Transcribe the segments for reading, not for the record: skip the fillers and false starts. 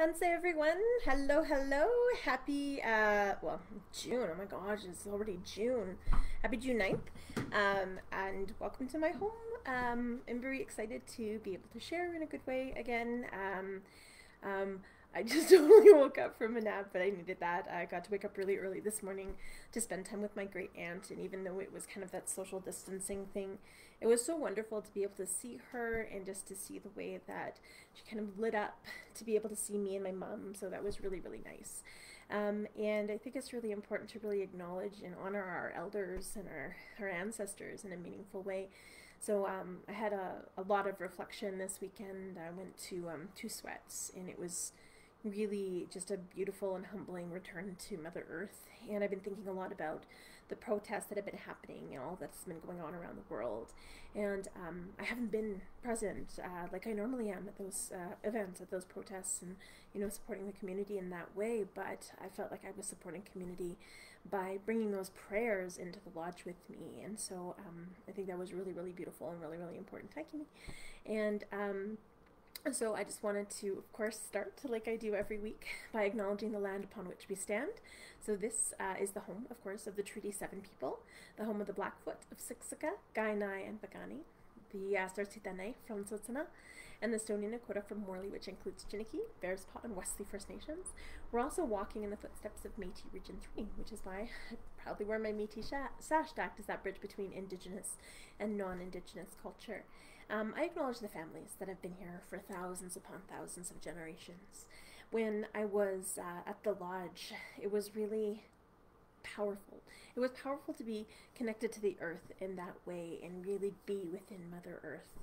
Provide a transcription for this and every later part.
Hanse everyone. Hello, hello. Happy well, June. Oh my gosh, it's already June. Happy June 9th. And welcome to my home. I'm very excited to be able to share in a good way again. Um, I just totally woke up from a nap, but I needed that. I got to wake up really early this morning to spend time with my great aunt, and even though it was kind of that social distancing thing, it was so wonderful to be able to see her and just to see the way that she kind of lit up to be able to see me and my mom. So that was really, really nice. And I think it's really important to really acknowledge and honor our elders and our ancestors in a meaningful way. So I had a lot of reflection this weekend. I went to Two Sweats, and it was really just a beautiful and humbling return to Mother Earth. And I've been thinking a lot about the protests that have been happening and all that's been going on around the world. And I haven't been present like I normally am at those events, at those protests, and supporting the community in that way. But I felt like I was supporting community by bringing those prayers into the lodge with me. And so I think that was really, really beautiful and really, really important. Thank you. And so I just wanted to, of course, start like I do every week by acknowledging the land upon which we stand. So this is the home, of course, of the Treaty 7 people, the home of the Blackfoot, of Siksika, Kainai, and Pagani, the Astartitane from Tsutsuna, and the Stoney Nakoda from Morley, which includes Chiniki, Bearspaw, and Wesley First Nations. We're also walking in the footsteps of Métis Region 3, which is why I proudly wear my Métis sash to act as that bridge between Indigenous and non-Indigenous culture. I acknowledge the families that have been here for thousands upon thousands of generations. When I was at the lodge, it was really powerful. It was powerful to be connected to the earth in that way and really be within Mother Earth.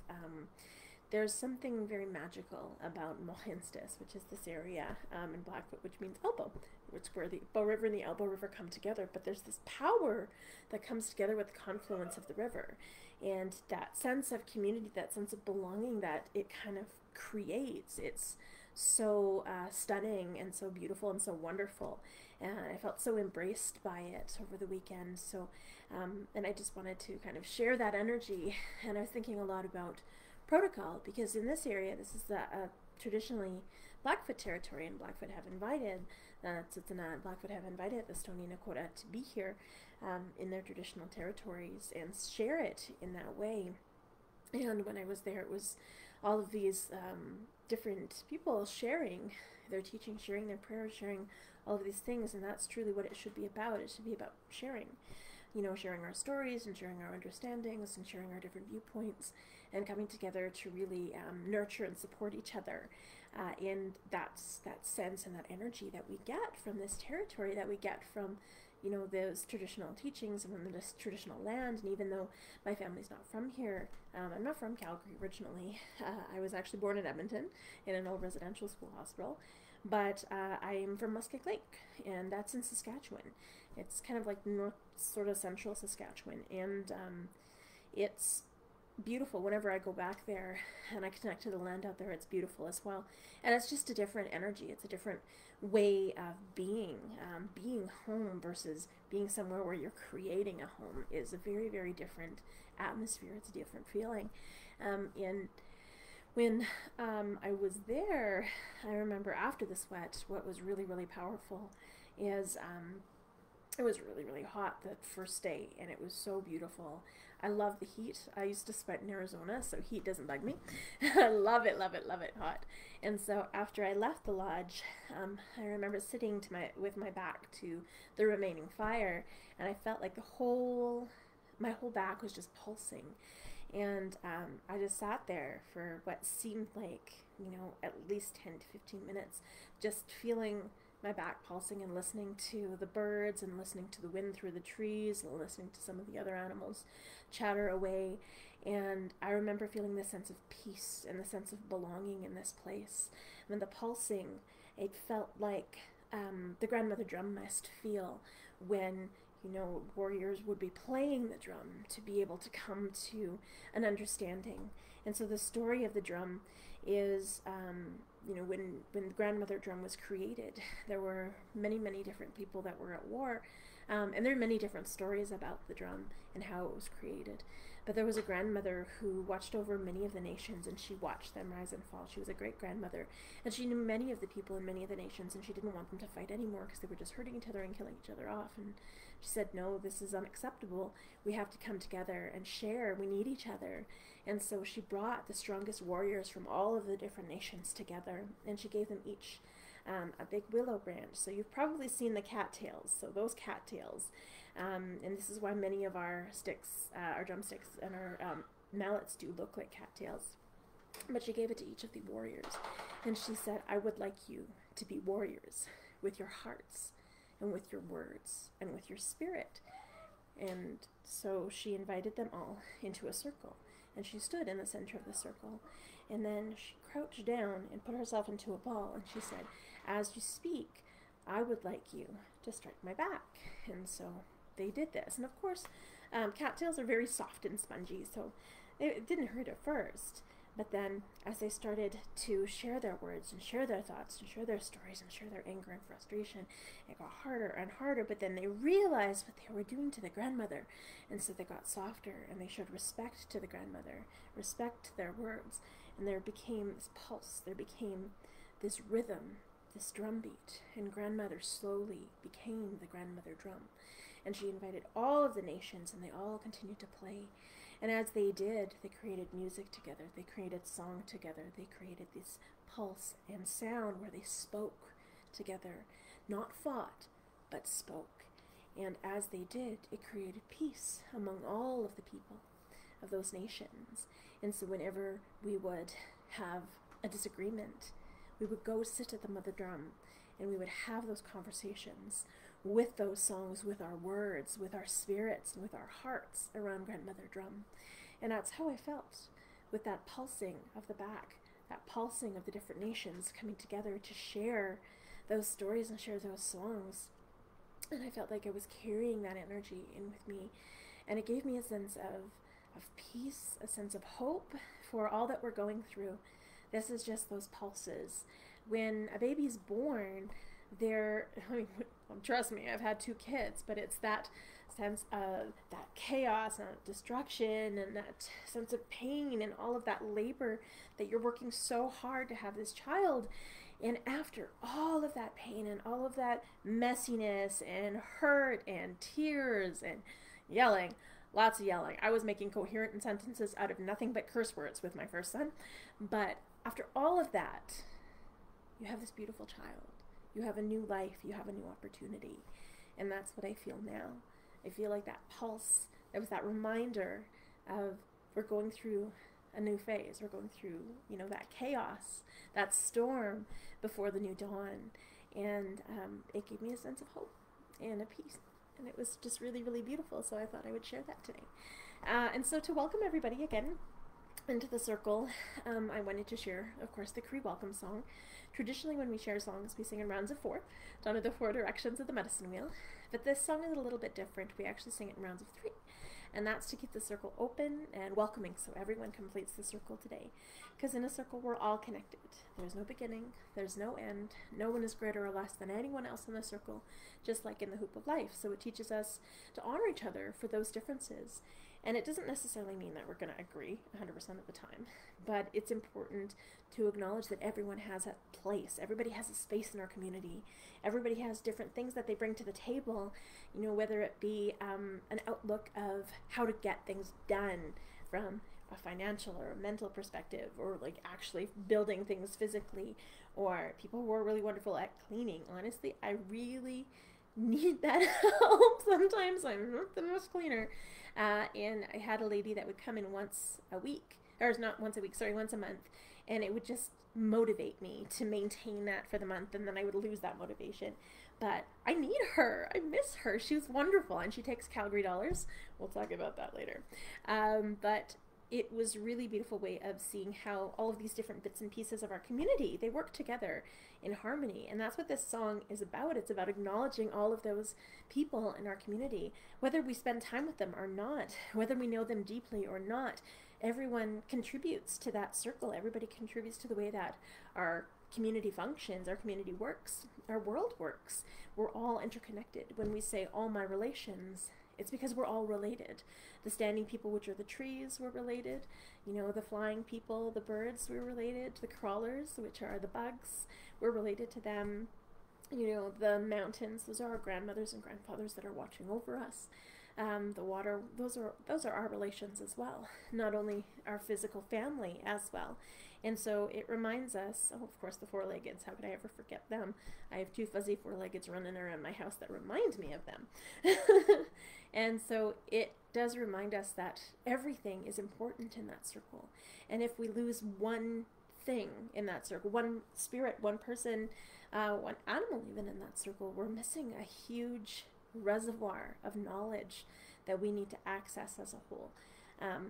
There's something very magical about Mohinstis, which is this area in Blackfoot, which means elbow, which is where the Bow River and the Elbow River come together. But there's this power that comes together with the confluence of the river. And that sense of community, that sense of belonging that it kind of creates, it's so stunning and so beautiful and so wonderful. And I felt so embraced by it over the weekend. So, and I just wanted to kind of share that energy. And I was thinking a lot about protocol, because in this area, this is the traditionally Blackfoot territory, and Blackfoot have invited Tsutsuna and Blackfoot have invited the Stoney Nakoda to be here in their traditional territories and share it in that way. And when I was there, it was all of these different people sharing their teaching, sharing their prayers, sharing all of these things, and that's truly what it should be about. It should be about sharing. Sharing our stories and sharing our understandings and sharing our different viewpoints and coming together to really nurture and support each other. And that's that sense and that energy that we get from this territory, that we get from, those traditional teachings and from this traditional land. And even though my family's not from here, I'm not from Calgary originally. I was actually born in Edmonton in an old residential school hospital. But I am from Muskeg Lake, and that's in Saskatchewan. It's kind of like north, sort of central Saskatchewan, and it's beautiful. Whenever I go back there and I connect to the land out there, it's beautiful as well. And it's just a different energy. It's a different way of being. Being home versus being somewhere where you're creating a home is a very, very different atmosphere. It's a different feeling. And when I was there, I remember after the sweat, what was really, really powerful is it was really, really hot the first day, and it was so beautiful. I love the heat. I used to sweat in Arizona, so heat doesn't bug me. I love it, love it, love it hot. And so after I left the lodge, I remember sitting with my back to the remaining fire, and I felt like my whole back was just pulsing. And I just sat there for what seemed like, at least 10 to 15 minutes, just feeling my back pulsing and listening to the birds and listening to the wind through the trees and listening to some of the other animals chatter away. And I remember feeling this sense of peace and the sense of belonging in this place. And the pulsing, it felt like the grandmother drum must feel when warriors would be playing the drum to be able to come to an understanding. And so the story of the drum is, when the grandmother drum was created, there were many, many different people that were at war, and there are many different stories about the drum and how it was created. But there was a grandmother who watched over many of the nations, and she watched them rise and fall. She was a great grandmother, and she knew many of the people in many of the nations, and she didn't want them to fight anymore because they were just hurting each other and killing each other off. And she said, no, this is unacceptable. We have to come together and share. We need each other. And so she brought the strongest warriors from all of the different nations together, and she gave them each a big willow branch. So you've probably seen the cattails. So those cattails, and this is why many of our sticks, our drumsticks and our mallets do look like cattails. But she gave it to each of the warriors, and she said, I would like you to be warriors with your hearts and with your words and with your spirit. And so she invited them all into a circle, and she stood in the center of the circle, and then she crouched down and put herself into a ball, and she said, as you speak, I would like you to strike my back. And so they did this. And of course, cattails are very soft and spongy, so it didn't hurt at first. But then as they started to share their words and share their thoughts and share their stories and share their anger and frustration, it got harder and harder. But then they realized what they were doing to the grandmother. And so they got softer, and they showed respect to the grandmother, respect to their words. And there became this pulse, there became this rhythm, this drum beat, and grandmother slowly became the grandmother drum. And she invited all of the nations, and they all continued to play. And as they did, they created music together, they created song together, they created this pulse and sound where they spoke together, not fought, but spoke. And as they did, it created peace among all of the people of those nations. And so whenever we would have a disagreement, we would go sit at the mother drum, and we would have those conversations with those songs, with our words, with our spirits, and with our hearts around grandmother drum. And that's how I felt, with that pulsing of the back, that pulsing of the different nations coming together to share those stories and share those songs. And I felt like I was carrying that energy in with me, and it gave me a sense of peace, a sense of hope for all that we're going through. This is just those pulses. When a baby's born, trust me, I've had 2 kids, but it's that sense of that chaos and destruction and that sense of pain and all of that labor that you're working so hard to have this child. And after all of that pain and all of that messiness and hurt and tears and yelling, lots of yelling. I was making coherent sentences out of nothing but curse words with my first son. But after all of that, you have this beautiful child. You have a new life. You have a new opportunity. And that's what I feel now. I feel like that pulse, it was that reminder of we're going through a new phase. We're going through, that chaos, that storm before the new dawn. And it gave me a sense of hope and a peace. And it was just really, really beautiful. So I thought I would share that today. And so to welcome everybody again into the circle, I wanted to share, of course, the Cree welcome song. Traditionally, when we share songs, we sing in rounds of 4, done in the 4 directions of the medicine wheel. But this song is a little bit different. We actually sing it in rounds of 3. And that's to keep the circle open and welcoming, so everyone completes the circle today. Because in a circle, we're all connected. There's no beginning, there's no end. No one is greater or less than anyone else in the circle, just like in the hoop of life. So it teaches us to honor each other for those differences. And it doesn't necessarily mean that we're going to agree 100% of the time, but it's important to acknowledge that everyone has a place. Everybody has a space in our community. Everybody has different things that they bring to the table, whether it be an outlook of how to get things done from a financial or a mental perspective, or like actually building things physically, or people who are really wonderful at cleaning. Honestly, I really need that help. Sometimes I'm not the most cleaner. And I had a lady that would come in once a month, and it would just motivate me to maintain that for the month, and then I would lose that motivation. But I need her. I miss her. She was wonderful, and she takes Calgary dollars. We'll talk about that later. But it was a really beautiful way of seeing how all of these different bits and pieces of our community, they work together in harmony. And that's what this song is about. It's about acknowledging all of those people in our community, whether we spend time with them or not, whether we know them deeply or not. Everyone contributes to that circle. Everybody contributes to the way that our community functions, our community works, our world works. We're all interconnected. When we say all my relations, It's because we're all related. The standing people, which are the trees, were related. You know, the flying people, the birds, were related. The crawlers, which are the bugs, we're related to them. You know, the mountains, those are our grandmothers and grandfathers that are watching over us. The water, those are our relations as well, not only our physical family as well. And so it reminds us, oh, of course, the four-leggeds, how could I ever forget them? I have two fuzzy four-leggeds running around my house that remind me of them. And so it does remind us that everything is important in that circle. And if we lose one thing in that circle, one spirit, one person, one animal even in that circle, we're missing a huge reservoir of knowledge that we need to access as a whole.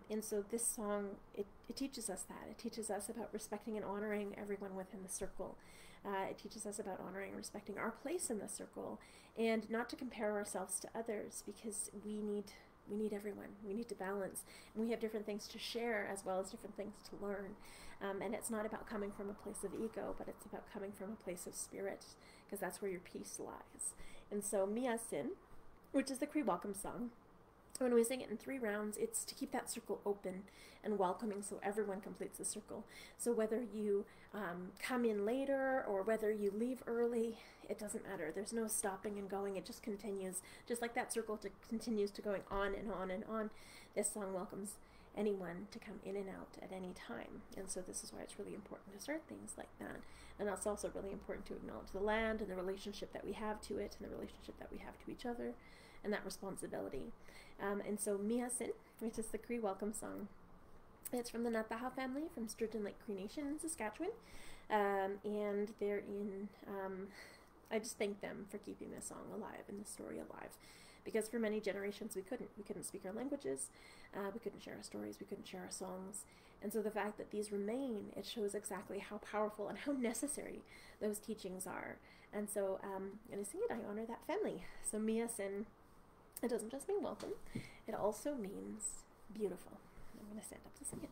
And so this song, it teaches us that. It teaches us about respecting and honoring everyone within the circle. It teaches us about honoring and respecting our place in the circle, and not to compare ourselves to others, because we need everyone. We need to balance, and we have different things to share as well as different things to learn. And it's not about coming from a place of ego, but it's about coming from a place of spirit, because that's where your peace lies. And so Miasin, which is the Cree welcome song, when we sing it in 3 rounds, it's to keep that circle open and welcoming so everyone completes the circle. So whether you come in later or whether you leave early, it doesn't matter. There's no stopping and going. It just continues. Just like that circle continues to going on and on and on, this song welcomes anyone to come in and out at any time. And so this is why it's really important to start things like that. And that's also really important to acknowledge the land and the relationship that we have to it, and the relationship that we have to each other, and that responsibility. And so Miasin, which is the Cree welcome song, it's from the Nataha family from Sturgeon Lake Cree Nation in Saskatchewan. And they're in, I just thank them for keeping this song alive and the story alive. Because for many generations we couldn't speak our languages, we couldn't share our stories, we couldn't share our songs. And so the fact that these remain, it shows exactly how powerful and how necessary those teachings are. And so in sing it, I honor that family. So Miasin, it doesn't just mean welcome, it also means beautiful. I'm going to stand up to sing it.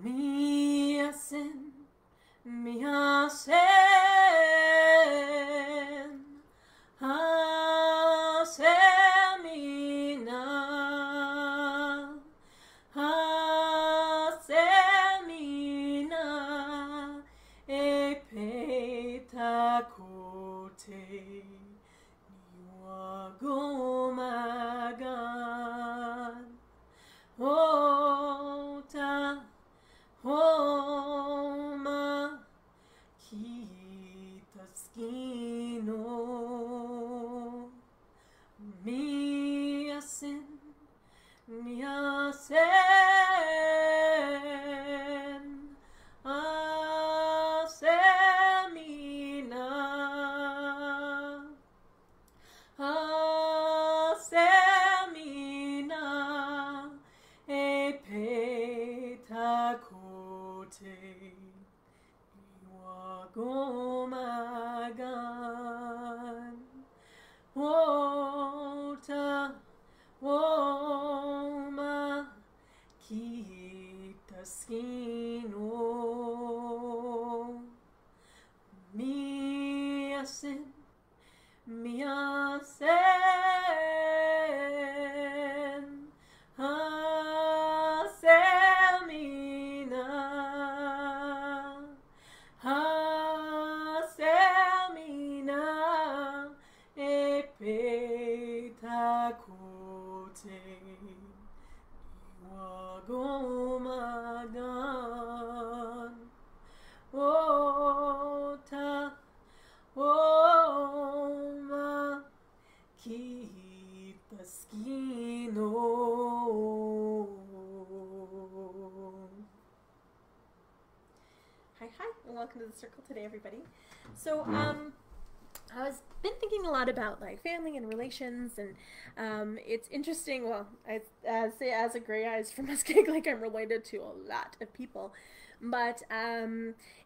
Miasin, Miasin, Welcome to the circle today, everybody. So I've been thinking a lot about like family and relations, and it's interesting. Well, I say as a gray eyes from Muskeg, like I'm related to a lot of people, but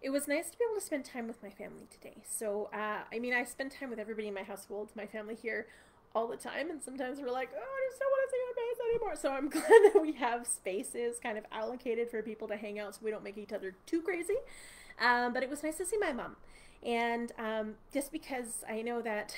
it was nice to be able to spend time with my family today. So I mean, I spend time with everybody in my household, my family here, all the time, and sometimes we're like, oh, I just don't want to see my face anymore. So I'm glad that we have spaces kind of allocated for people to hang out so we don't make each other too crazy. But it was nice to see my mom. And just because I know that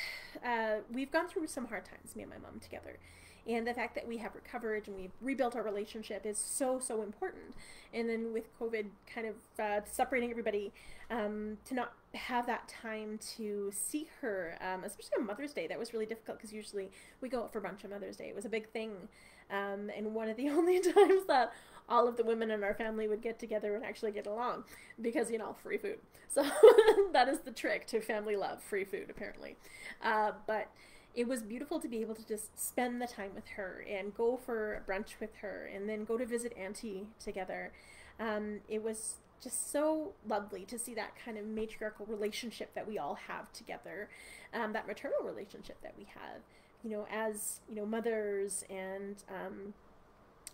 we've gone through some hard times, me and my mom together. And the fact that we have recovered and we've rebuilt our relationship is so, so important. And then with COVID kind of separating everybody, to not have that time to see her, especially on Mother's Day, that was really difficult because usually we go out for brunch on Mother's Day. It was a big thing. And one of the only times that all of the women in our family would get together and actually get along because, you know, free food. So that is the trick to family love, free food, apparently. But it was beautiful to be able to just spend the time with her and go for brunch with her and then go to visit Auntie together. It was just so lovely to see that kind of matriarchal relationship that we all have together, that maternal relationship that we have, you know, as, you know, mothers. And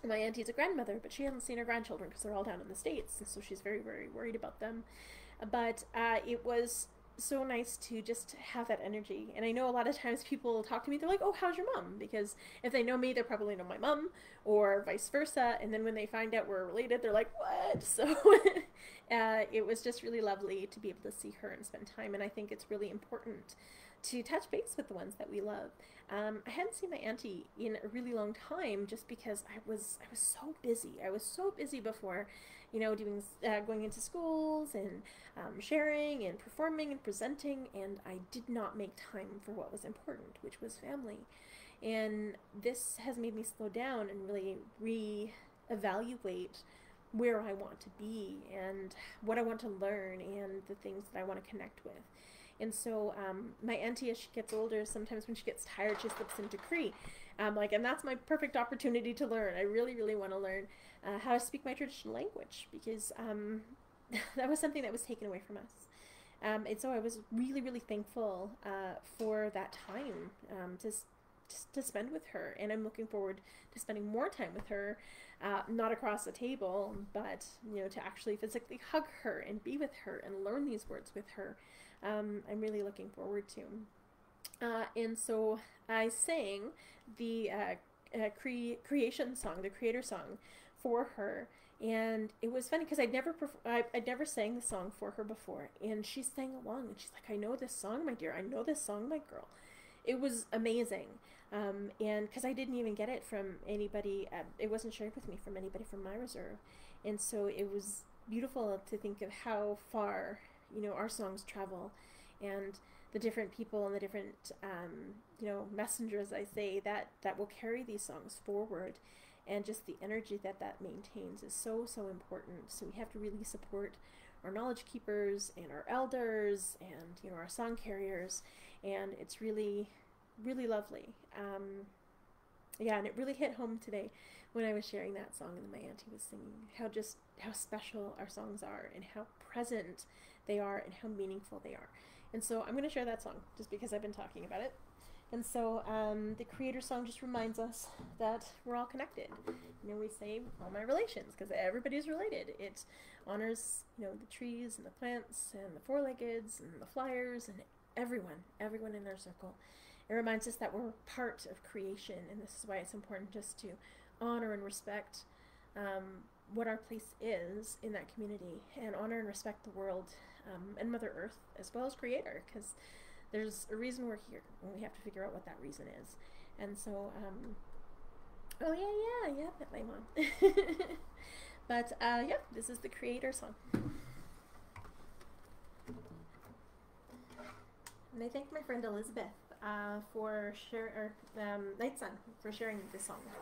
my auntie's a grandmother, but she hasn't seen her grandchildren because they're all down in the States, and so she's very, very worried about them. But it was so nice to just have that energy. And I know a lot of times people talk to me, they're like, oh, how's your mom? Because if they know me, they probably know my mom, or vice versa. And then when they find out we're related, they're like, what? So it was just really lovely to be able to see her and spend time. And I think it's really important to touch base with the ones that we love. I hadn't seen my auntie in a really long time just because I was so busy. I was so busy before, you know, doing going into schools and sharing and performing and presenting, and I did not make time for what was important, which was family. And this has made me slow down and really re-evaluate where I want to be and what I want to learn and the things that I want to connect with. And so my auntie, as she gets older, sometimes when she gets tired, she slips into Cree. And that's my perfect opportunity to learn. I really, really want to learn how to speak my traditional language, because that was something that was taken away from us. And so I was really, really thankful for that time to spend with her. And I'm looking forward to spending more time with her, not across the table, but, you know, to actually physically hug her and be with her and learn these words with her. I'm really looking forward to. And so I sang the creation song, the creator song, for her. And it was funny because I'd never sang the song for her before. And she sang along and she's like, I know this song, my dear. I know this song, my girl. It was amazing. And because I didn't even get it from anybody, it wasn't shared with me from anybody from my reserve. And so it was beautiful to think of how far, you know, our songs travel, and the different people and the different, you know, messengers, I say, that will carry these songs forward. And just the energy that maintains is so, so important. So we have to really support our knowledge keepers and our elders and, you know, our song carriers. And it's really, really lovely. Yeah, and it really hit home today when I was sharing that song and my auntie was singing, how special our songs are and how present they are and how meaningful they are. And so I'm going to share that song just because I've been talking about it. And so the creator song just reminds us that we're all connected. You know, we say all my relations because everybody's related. It honors, you know, the trees and the plants and the four-leggeds and the flyers and everyone in our circle. It reminds us that we're part of creation, and this is why it's important just to honor and respect what our place is in that community, and honor and respect the world and Mother Earth as well as Creator, because there's a reason we're here, and we have to figure out what that reason is. And so, oh yeah, that my mom. But yeah, this is the Creator song. And I thank my friend Elizabeth for Night Sun, for sharing this song. Where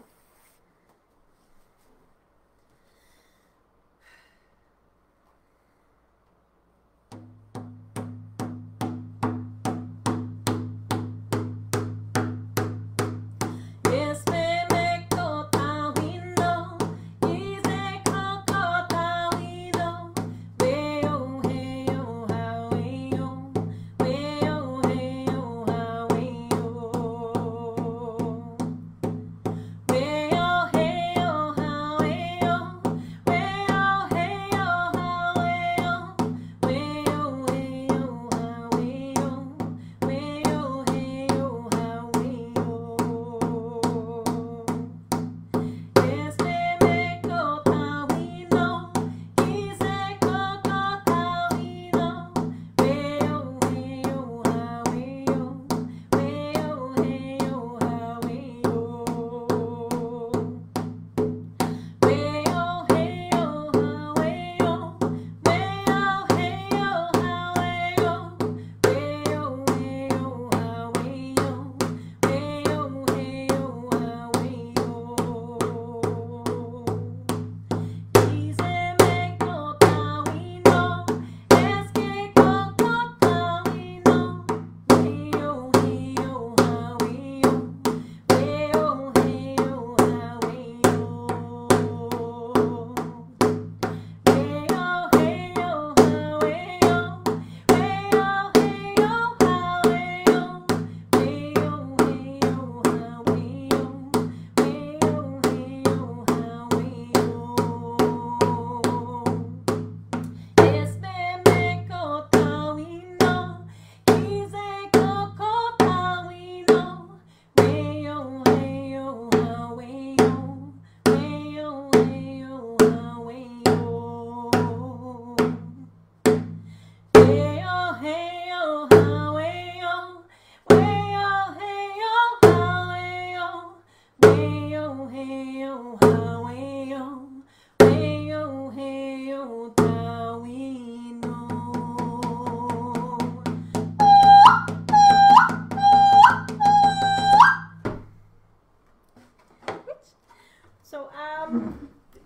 So,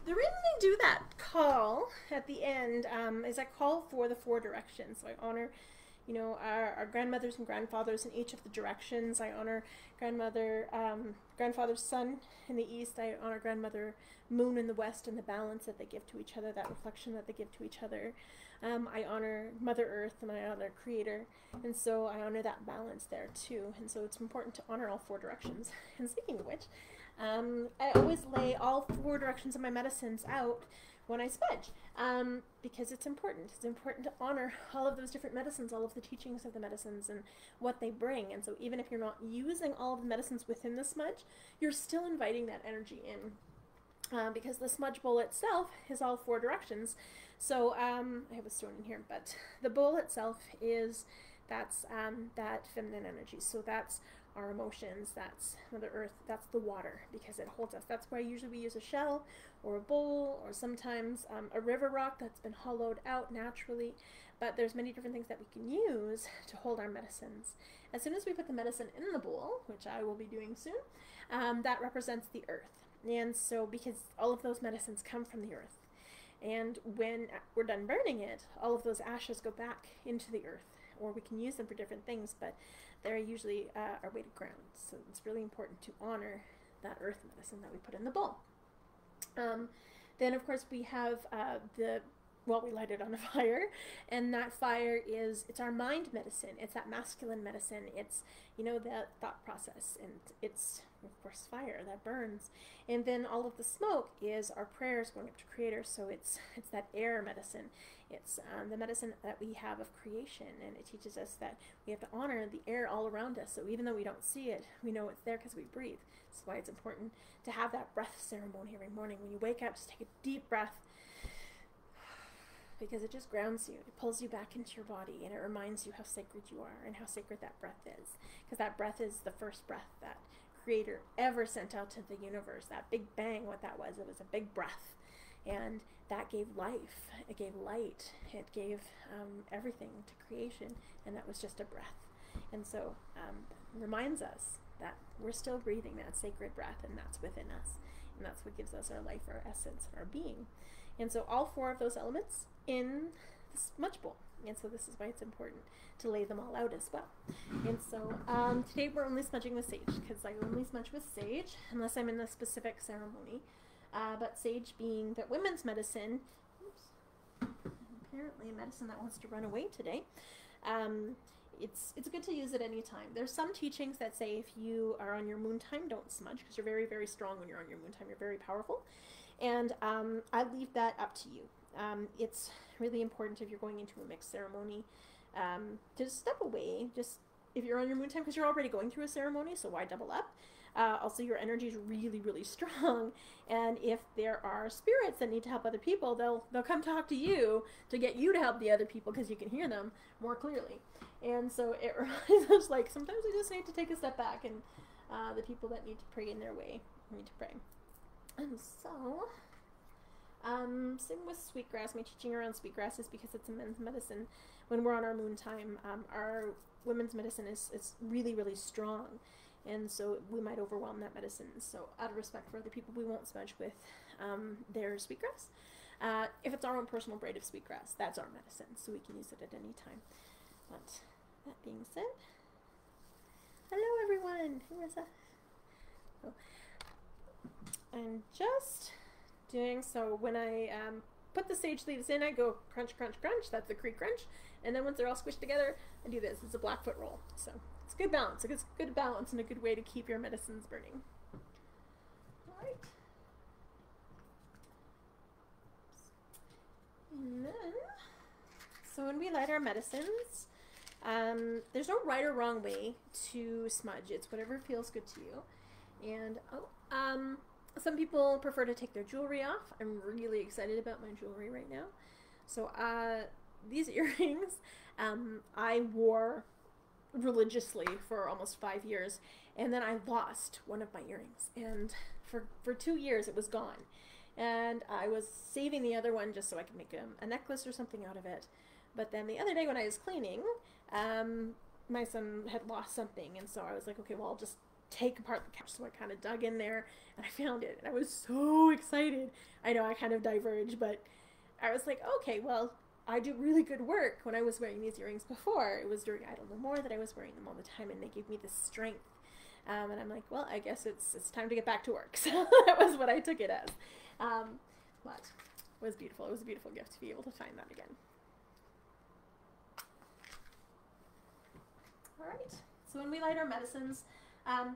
the reason I do that call at the end is I call for the 4 directions. So I honor, you know, our grandmothers and grandfathers in each of the directions. I honor grandfather's sun in the east. I honor grandmother moon in the west, and the balance that they give to each other, that reflection that they give to each other. I honor Mother Earth, and I honor Creator, and so I honor that balance there too. And so it's important to honor all 4 directions. And speaking of which, I always lay all 4 directions of my medicines out when I smudge, because it's important. It's important to honor all of those different medicines, all of the teachings of the medicines and what they bring. And so even if you're not using all of the medicines within the smudge, you're still inviting that energy in, because the smudge bowl itself is all 4 directions. So I have a stone in here, but the bowl itself that's that feminine energy. So that's our emotions, that's Mother Earth, that's the water, because it holds us. That's why usually we use a shell or a bowl, or sometimes a river rock that's been hollowed out naturally. But there's many different things that we can use to hold our medicines. As soon as we put the medicine in the bowl, which I will be doing soon, that represents the earth. And so because all of those medicines come from the earth, and when we're done burning it, all of those ashes go back into the earth, or we can use them for different things, but they're usually our weighted ground. So it's really important to honor that earth medicine that we put in the bowl. Then of course we have we light it on a fire, and that fire it's our mind medicine. It's that masculine medicine. It's, you know, that thought process, and it's of course fire that burns. And then all of the smoke is our prayers going up to Creator. So it's that air medicine. It's the medicine that we have of creation, and it teaches us that we have to honor the air all around us. So even though we don't see it, we know it's there because we breathe. That's why it's important to have that breath ceremony every morning. When you wake up, just take a deep breath, because it just grounds you. It pulls you back into your body, and it reminds you how sacred you are and how sacred that breath is. Because that breath is the first breath that Creator ever sent out to the universe. That big bang, what that was, it was a big breath. And that gave life, it gave light, it gave everything to creation, and that was just a breath. And so it reminds us that we're still breathing that sacred breath, and that's within us. And that's what gives us our life, our essence, our being. And so all 4 of those elements in the smudge bowl. And so this is why it's important to lay them all out as well. And so today we're only smudging with sage, because I only smudge with sage unless I'm in a specific ceremony. But sage being the women's medicine, apparently a medicine that wants to run away today. It's good to use at any time. There's some teachings that say if you are on your moon time, don't smudge, because you're very, very strong when you're on your moon time. You're very powerful. And I leave that up to you. It's really important if you're going into a mixed ceremony to just step away. Just if you're on your moon time, because you're already going through a ceremony, so why double up? Also, your energy is really, really strong, and if there are spirits that need to help other people, they'll come talk to you to get you to help the other people, because you can hear them more clearly. And so it reminds us, like, sometimes we just need to take a step back, and the people that need to pray in their way need to pray. And so, same with sweetgrass. My teaching around sweetgrass is because it's a men's medicine. When we're on our moon time, our women's medicine is really, really strong. And so we might overwhelm that medicine. So out of respect for other people, we won't smudge with their sweetgrass. If it's our own personal braid of sweetgrass, that's our medicine. So we can use it at any time. But that being said, hello everyone. Who is that? Oh. I'm just doing, so when I put the sage leaves in, I go crunch, crunch, crunch. That's the Cree crunch. And then once they're all squished together, I do this. It's a Blackfoot roll. So it's good balance. It's good balance and a good way to keep your medicines burning. All right. And then, so when we light our medicines, there's no right or wrong way to smudge. It's whatever feels good to you. And some people prefer to take their jewelry off. I'm really excited about my jewelry right now. So these earrings I wore religiously for almost 5 years, and then I lost one of my earrings, and for 2 years it was gone, and I was saving the other one just so I could make a necklace or something out of it. But then the other day when I was cleaning, my son had lost something, and so I was like, okay, well, I'll just take apart the couch. So I kind of dug in there and I found it. And I was so excited. I know I kind of diverged, but I was like, okay, well, I do really good work. When I was wearing these earrings before, it was during Idle No More that I was wearing them all the time, and they gave me this strength. And I'm like, well, I guess it's time to get back to work. So that was what I took it as. But it was beautiful. It was a beautiful gift to be able to find that again. All right. So when we light our medicines,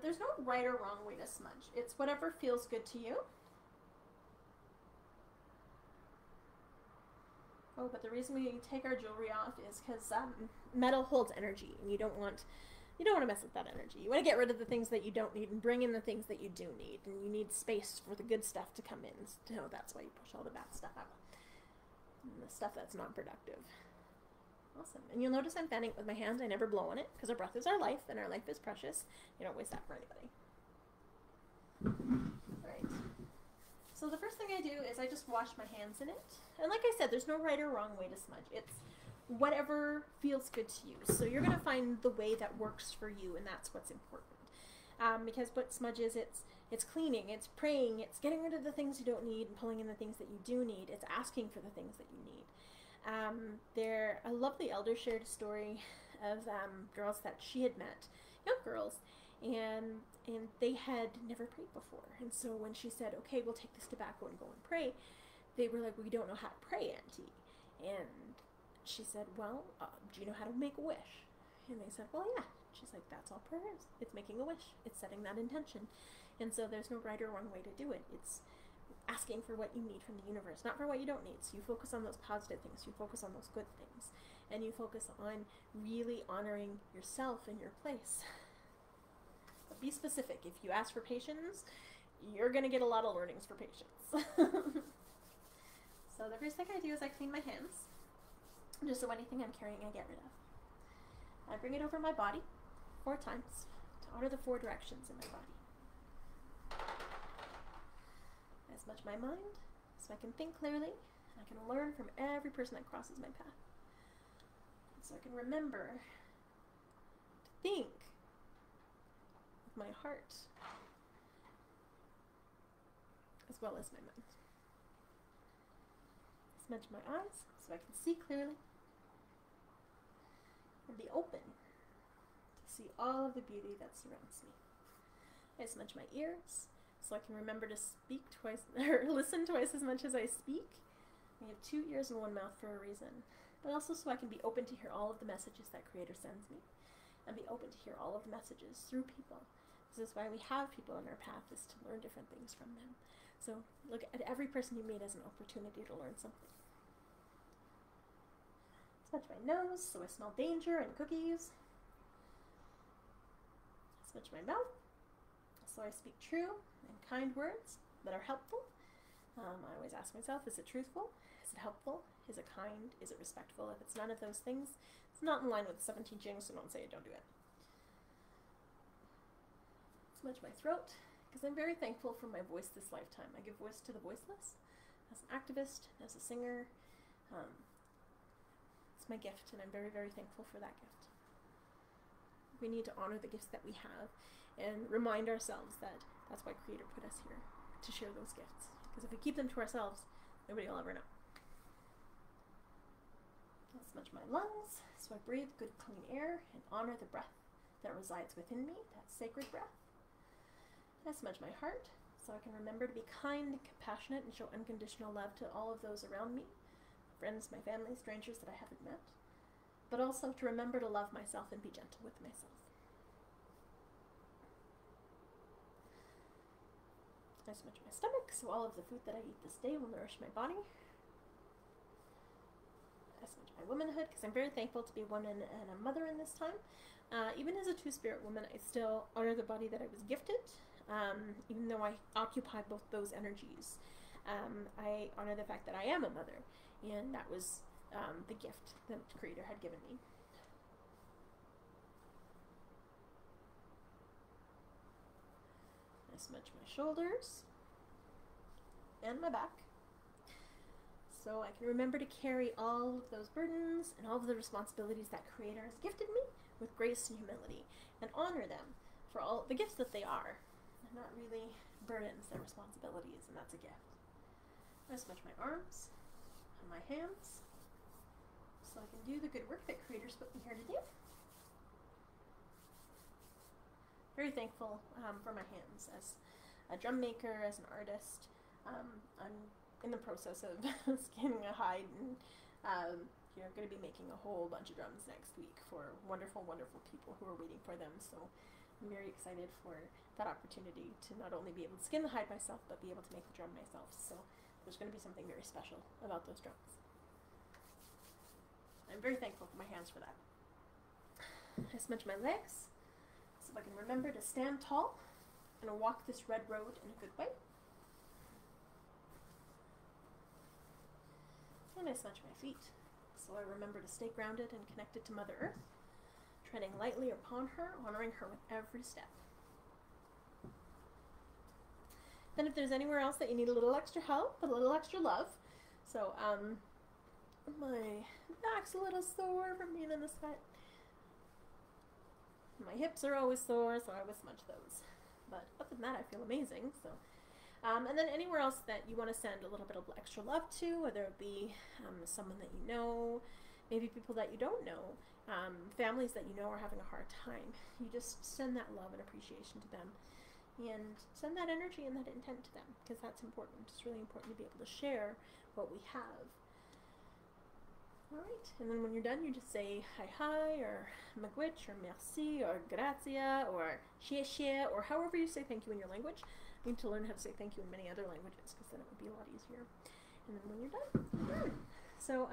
there's no right or wrong way to smudge. It's whatever feels good to you. Oh, but the reason we take our jewelry off is because metal holds energy, and you don't want to mess with that energy. You want to get rid of the things that you don't need and bring in the things that you do need. And you need space for the good stuff to come in. So that's why you push all the bad stuff out. And the stuff that's not productive. Awesome. And you'll notice I'm fanning it with my hands. I never blow on it because our breath is our life and our life is precious. You don't waste that for anybody. All right. So the first thing I do is I just wash my hands in it. And like I said, there's no right or wrong way to smudge. It's whatever feels good to you. So you're going to find the way that works for you, and that's what's important. Because what smudge is, it's cleaning, it's praying, it's getting rid of the things you don't need and pulling in the things that you do need. It's asking for the things that you need. A lovely elder shared a story of girls that she had met, young girls, and they had never prayed before. And so when she said, okay, we'll take this tobacco and go and pray, they were like, we don't know how to pray, Auntie. And she said, well, do you know how to make a wish? And they said, well, yeah. She's like, that's all prayer is. It's making a wish. It's setting that intention. And so there's no right or wrong way to do it. It's asking for what you need from the universe, not for what you don't need. So you focus on those positive things. You focus on those good things. And you focus on really honoring yourself and your place. But be specific. If you ask for patience, you're going to get a lot of learnings for patience. So the first thing I do is I clean my hands. Just so anything I'm carrying I get rid of. I bring it over my body 4 times to honor the 4 directions in my body. I smudge my mind so I can think clearly and I can learn from every person that crosses my path. So I can remember to think with my heart as well as my mind. Smudge my eyes so I can see clearly and be open to see all of the beauty that surrounds me. I smudge my ears so I can remember to speak twice or listen twice as much as I speak. I have 2 ears and 1 mouth for a reason, but also so I can be open to hear all of the messages that Creator sends me and be open to hear all of the messages through people. This is why we have people on our path, is to learn different things from them. So look at every person you meet as an opportunity to learn something. Smudge my nose so I smell danger and cookies. Smudge my mouth so I speak true and kind words that are helpful. I always ask myself, is it truthful? Is it helpful? Is it kind? Is it respectful? If it's none of those things, it's not in line with the 17 Jing, so don't say it, don't do it. Smudge my throat, because I'm very thankful for my voice this lifetime. I give voice to the voiceless. As an activist, as a singer, it's my gift, and I'm very, very thankful for that gift. We need to honor the gifts that we have and remind ourselves that that's why Creator put us here, to share those gifts. Because if we keep them to ourselves, nobody will ever know. I'll smudge my lungs so I breathe good, clean air and honor the breath that resides within me, that sacred breath. I smudge my heart so I can remember to be kind and compassionate and show unconditional love to all of those around me, friends, my family, strangers that I haven't met, but also to remember to love myself and be gentle with myself. I smudge my stomach so all of the food that I eat this day will nourish my body. I smudge my womanhood because I'm very thankful to be a woman and a mother in this time. Even as a two-spirit woman, I still honor the body that I was gifted, even though I occupy both those energies. I honor the fact that I am a mother, and that was the gift that the Creator had given me. I smudge my shoulders and my back so I can remember to carry all of those burdens and all of the responsibilities that Creator has gifted me with grace and humility, and honor them for all the gifts that they are, and not really burdens their responsibilities, and that's a gift. I'm going to smudge my arms and my hands so I can do the good work that Creator's put me here to do. Very thankful for my hands as a drum maker, as an artist. I'm in the process of scanning a hide, and going to be making a whole bunch of drums next week for wonderful, wonderful people who are waiting for them. So I'm very excited for that opportunity to not only be able to skin the hide myself, but be able to make the drum myself. So there's going to be something very special about those drums. I'm very thankful for my hands for that. I smudge my legs so I can remember to stand tall and walk this red road in a good way. And I smudge my feet so I remember to stay grounded and connected to Mother Earth, treading lightly upon her, honoring her with every step. Then if there's anywhere else that you need a little extra help, a little extra love. So my back's a little sore from being in the sweat. My hips are always sore, so I always smudge those. But other than that, I feel amazing. So, and then anywhere else that you want to send a little bit of extra love to, whether it be someone that you know, maybe people that you don't know, families that you know are having a hard time, you just send that love and appreciation to them. And send that energy and that intent to them, because that's important. It's really important to be able to share what we have. Alright, and then when you're done, you just say hi, or magwitch, or merci, or grazia, or xie, or however you say thank you in your language. I need to learn how to say thank you in many other languages, because then it would be a lot easier. And then when you're done, you're done. So,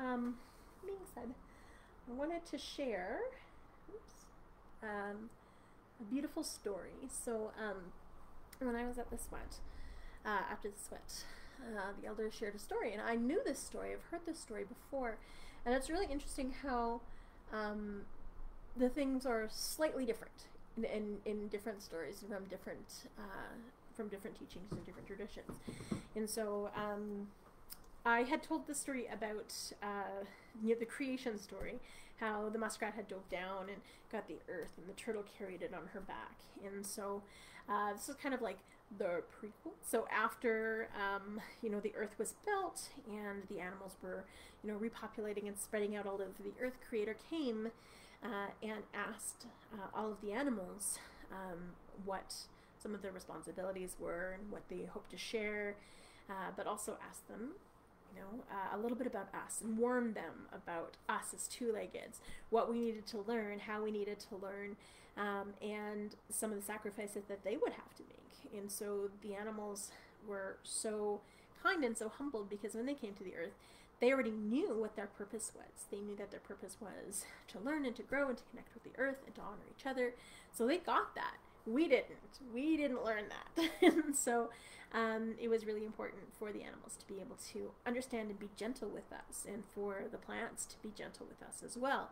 being said, I wanted to share a beautiful story. So, when I was at the sweat, after the sweat, the elders shared a story, and I knew this story. I've heard this story before, and it's really interesting how the things are slightly different in different stories from different teachings and different traditions. And so I had told the story about the creation story, how the muskrat had dove down and got the earth, and the turtle carried it on her back. And so this is kind of like the prequel. So after the earth was built and the animals were repopulating and spreading out all over the earth, Creator came and asked all of the animals what some of their responsibilities were and what they hoped to share, but also asked them a little bit about us, and warned them about us as two-leggeds, what we needed to learn, how we needed to learn, and some of the sacrifices that they would have to make. And so the animals were so kind and so humbled, because when they came to the earth, they already knew what their purpose was. They knew that their purpose was to learn and to grow and to connect with the earth and to honor each other. So they got that. We didn't learn that. And so it was really important for the animals to be able to understand and be gentle with us, and for the plants to be gentle with us as well,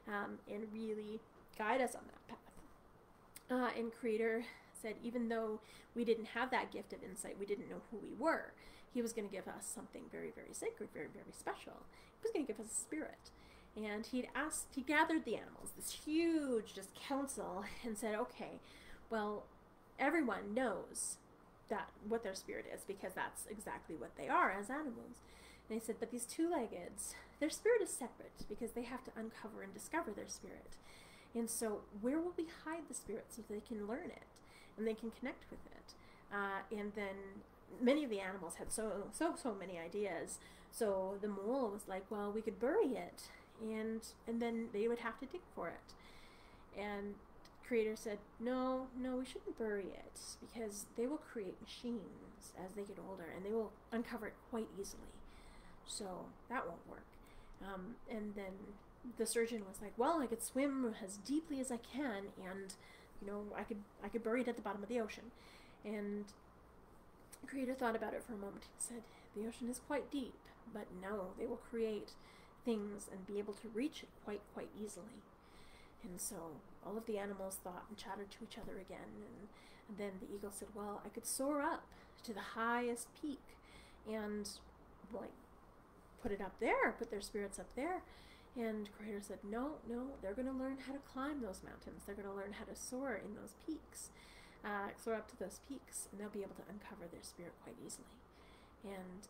and really guide us on that path. And Creator said, even though we didn't have that gift of insight, we didn't know who we were, He was going to give us something very, very sacred, very, very special. He was going to give us a spirit. And he gathered the animals, this huge just council, and said, okay, well, everyone knows what their spirit is, because that's exactly what they are as animals. And he said, but these two-leggeds, their spirit is separate, because they have to uncover and discover their spirit. And so where will we hide the spirit so they can learn it and they can connect with it? And then many of the animals had so many ideas. So the mole was like, well, we could bury it, and then they would have to dig for it. And Creator said, no, we shouldn't bury it, because they will create machines as they get older, and they will uncover it quite easily. So that won't work. And then the surgeon was like, well, I could swim as deeply as I can, and I could bury it at the bottom of the ocean. And Creator thought about it for a moment. He said, the ocean is quite deep, but no, they will create things and be able to reach it quite easily. And so all of the animals thought and chattered to each other again, and then the eagle said, well, I could soar up to the highest peak and put it up there, put their spirits up there, And Creator said, no, they're going to learn how to climb those mountains. They're going to learn how to soar in those peaks, soar up to those peaks, and they'll be able to uncover their spirit quite easily. And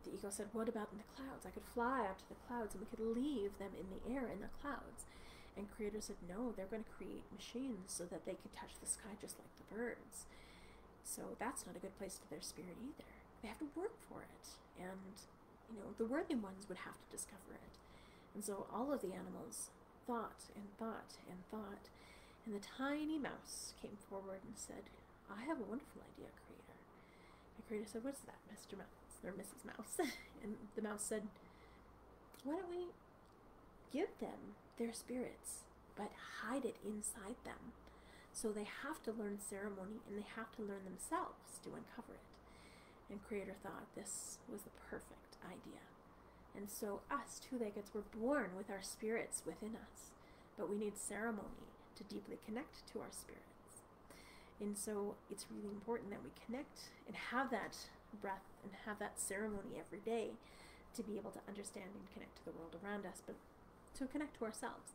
the ego said, what about in the clouds? I could fly up to the clouds and we could leave them in the air in the clouds. And Creator said, no, they're going to create machines so that they could touch the sky just like the birds. So that's not a good place for their spirit either. They have to work for it. And, the worthy ones would have to discover it. And so all of the animals thought and thought and thought. And the tiny mouse came forward and said, I have a wonderful idea, Creator. And Creator said, what's that, Mr. Mouse, or Mrs. Mouse? And the mouse said, why don't we give them their spirits, but hide it inside them? So they have to learn ceremony, and they have to learn themselves to uncover it. And Creator thought this was the perfect idea. And so us, two-leggeds, were born with our spirits within us, but we need ceremony to deeply connect to our spirits. And so it's really important that we connect and have that breath and have that ceremony every day to be able to understand and connect to the world around us, but to connect to ourselves.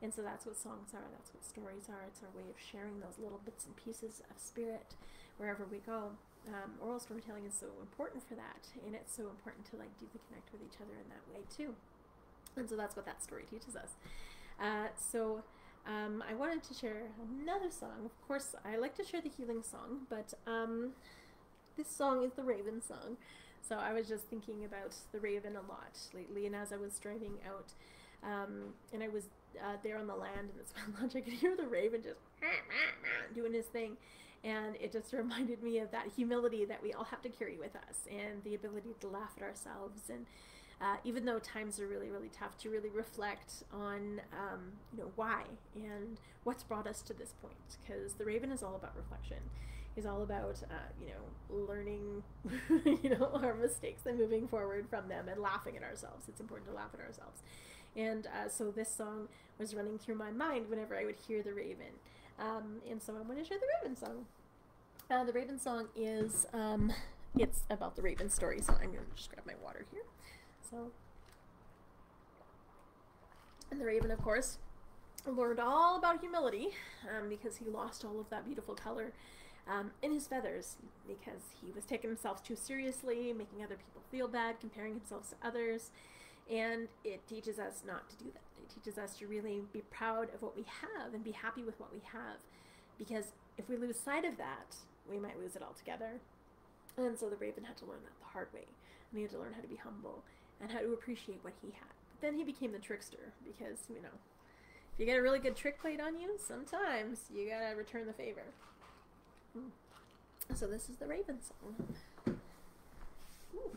And so that's what songs are, that's what stories are. It's our way of sharing those little bits and pieces of spirit wherever we go. Oral storytelling is so important for that, and it's so important to deeply connect with each other in that way too. And so that's what that story teaches us. I wanted to share another song. Of course, I like to share the healing song, but this song is the Raven song. So I was just thinking about the Raven a lot lately, and as I was driving out, and I was there on the land in the Swan Lodge, I could hear the Raven just doing his thing. And it just reminded me of that humility that we all have to carry with us, and the ability to laugh at ourselves. And even though times are really, really tough, to really reflect on, why and what's brought us to this point. Because the Raven is all about reflection. He's all about, learning, our mistakes and moving forward from them and laughing at ourselves. It's important to laugh at ourselves. And so this song was running through my mind whenever I would hear the Raven. And so I want to share the Raven song. The Raven song is, it's about the Raven story, so I'm going to just grab my water here. And the Raven, of course, learned all about humility, because he lost all of that beautiful color in his feathers, because he was taking himself too seriously, making other people feel bad, comparing himself to others. And it teaches us not to do that. It teaches us to really be proud of what we have and be happy with what we have. Because if we lose sight of that, we might lose it altogether. And so the Raven had to learn that the hard way. And he had to learn how to be humble and how to appreciate what he had. But then he became the trickster, because, if you get a really good trick played on you, sometimes you gotta return the favor. So this is the Raven song. Ooh.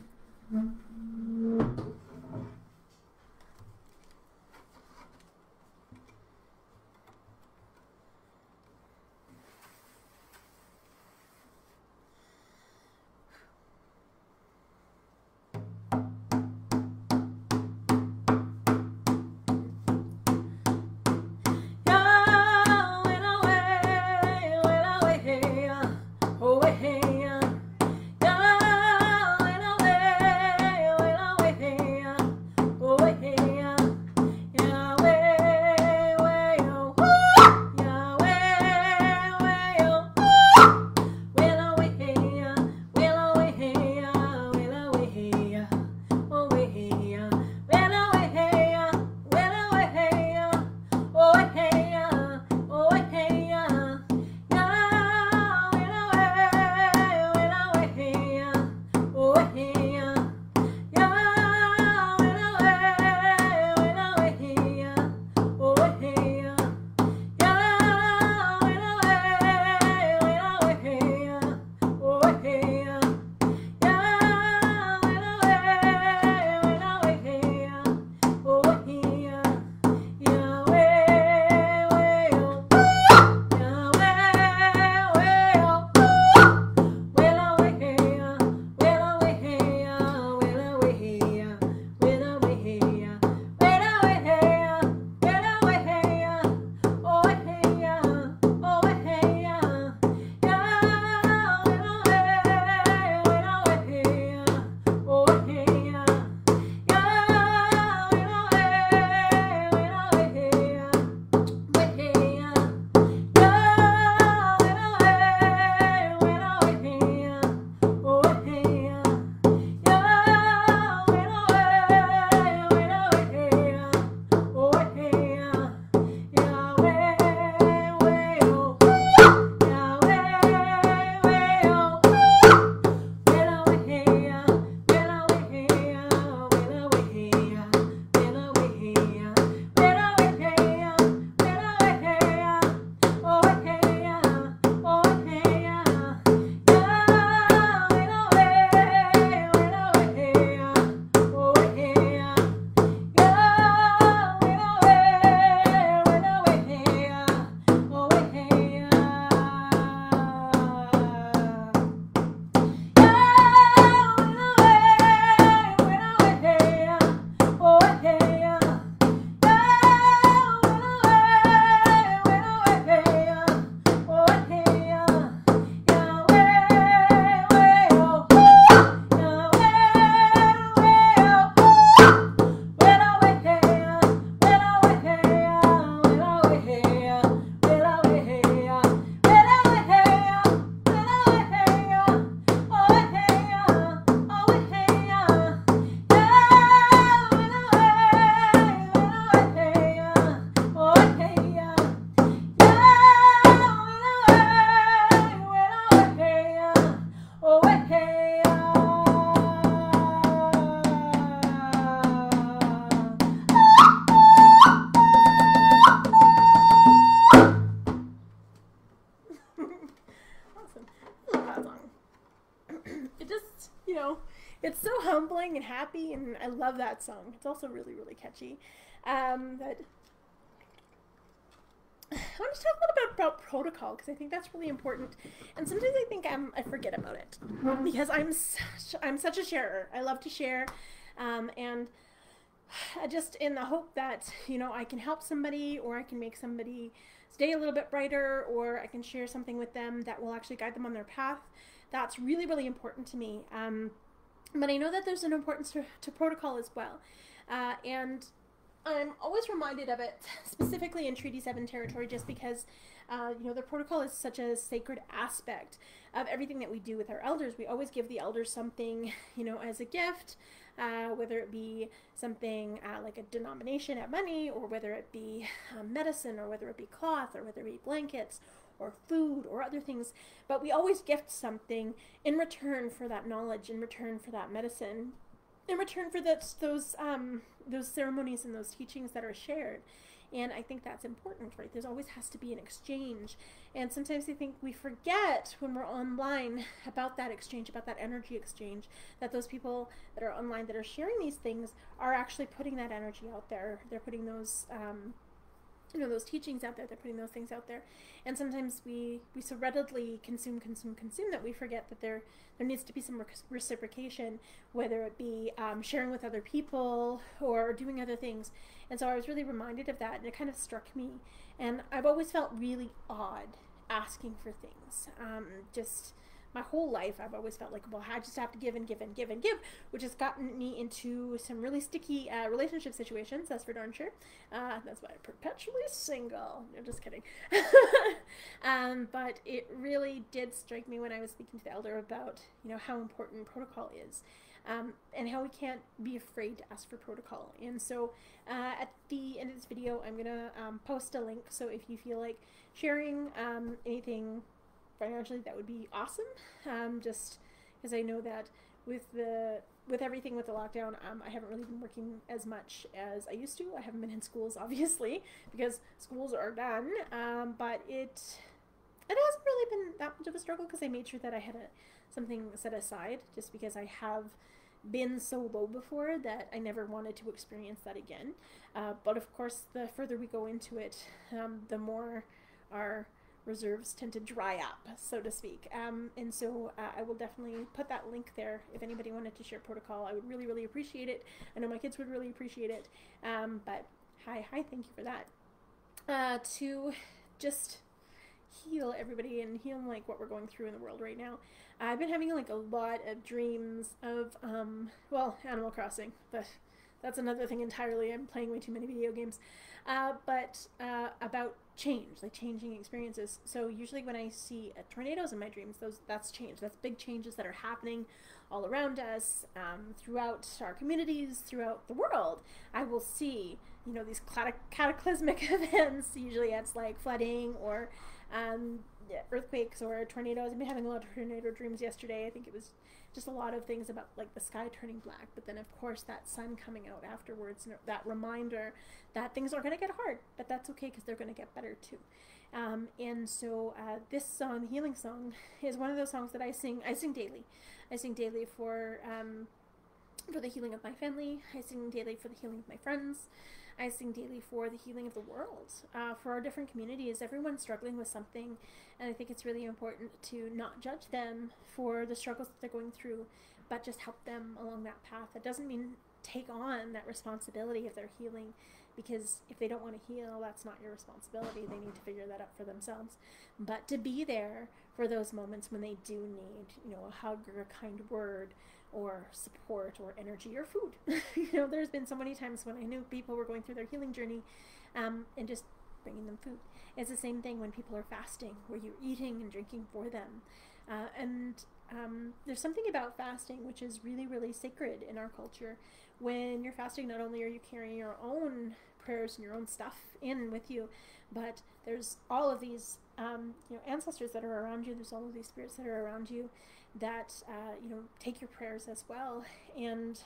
you know, it's so humbling and happy, and I love that song. It's also really, really catchy. But I want to talk a little bit about protocol, because I think that's really important, and sometimes I think I forget about it because I'm such a sharer. I love to share, and just in the hope that, you know, I can help somebody, or I can make somebody's day a little bit brighter, or I can share something with them that will actually guide them on their path. That's really, really important to me. But I know that there's an importance to protocol as well, and I'm always reminded of it, specifically in Treaty 7 territory, just because, you know, the protocol is such a sacred aspect of everything that we do with our elders. We always give the elders something, you know, as a gift, whether it be something like a denomination at money, or whether it be medicine, or whether it be cloth, or whether it be blankets, or food, or other things. But we always gift something in return for that knowledge, in return for that medicine, in return for those ceremonies and those teachings that are shared. And I think that's important, right? There's always has to be an exchange. And sometimes I think we forget when we're online about that exchange, about that energy exchange, that those people that are online that are sharing these things are actually putting that energy out there. They're putting those, you know, those teachings out there. They're putting those things out there. And sometimes we so readily consume that we forget that there needs to be some reciprocation, whether it be sharing with other people or doing other things. And so I was really reminded of that, and it kind of struck me. And I've always felt really odd asking for things. Just my whole life, I've always felt like, well, I just have to give and give and give and give, which has gotten me into some really sticky relationship situations, that's for darn sure. That's why I'm perpetually single. No, just kidding. But it really did strike me when I was speaking to the elder about, you know, how important protocol is. And how we can't be afraid to ask for protocol. And so at the end of this video, I'm going to post a link. So if you feel like sharing anything financially, that would be awesome. Just because I know that with everything with the lockdown, I haven't really been working as much as I used to. I haven't been in schools, obviously, because schools are done. But it hasn't really been that much of a struggle, because I made sure that I had something set aside, just because I have been so low before that I never wanted to experience that again. But of course, the further we go into it, the more our reserves tend to dry up, so to speak. And so I will definitely put that link there if anybody wanted to share protocol. I would really, really appreciate it. I know my kids would really appreciate it. But hi, thank you for that. To just heal everybody and heal like what we're going through in the world right now. I've been having like a lot of dreams of well, Animal Crossing, but that's another thing entirely. I'm playing way too many video games. But about change, like changing experiences. So usually when I see tornadoes in my dreams, that's change. That's big changes that are happening all around us, throughout our communities, throughout the world. I will see, you know, these cataclysmic events. Usually it's like flooding or earthquakes or tornadoes. I've been having a lot of tornado dreams yesterday. I think it was just a lot of things about like the sky turning black, but then of course that sun coming out afterwards, and that reminder that things are going to get hard, but that's okay, because they're going to get better too. And so this song, Healing Song, is one of those songs that I sing daily. I sing daily for the healing of my family. I sing daily for the healing of my friends. I sing daily for the healing of the world, for our different communities. Everyone's struggling with something, and I think it's really important to not judge them for the struggles that they're going through, but just help them along that path. That doesn't mean take on that responsibility of their healing, because if they don't want to heal, that's not your responsibility. They need to figure that out for themselves. But to be there for those moments when they do need, you know, a hug or a kind word, or support, or energy, or food. You know, there's been so many times when I knew people were going through their healing journey, and just bringing them food. It's the same thing when people are fasting, where you're eating and drinking for them. There's something about fasting which is really, really sacred in our culture. When you're fasting, not only are you carrying your own prayers and your own stuff in with you, but there's all of these you know, ancestors that are around you. There's all of these spirits that are around you that you know, take your prayers as well. And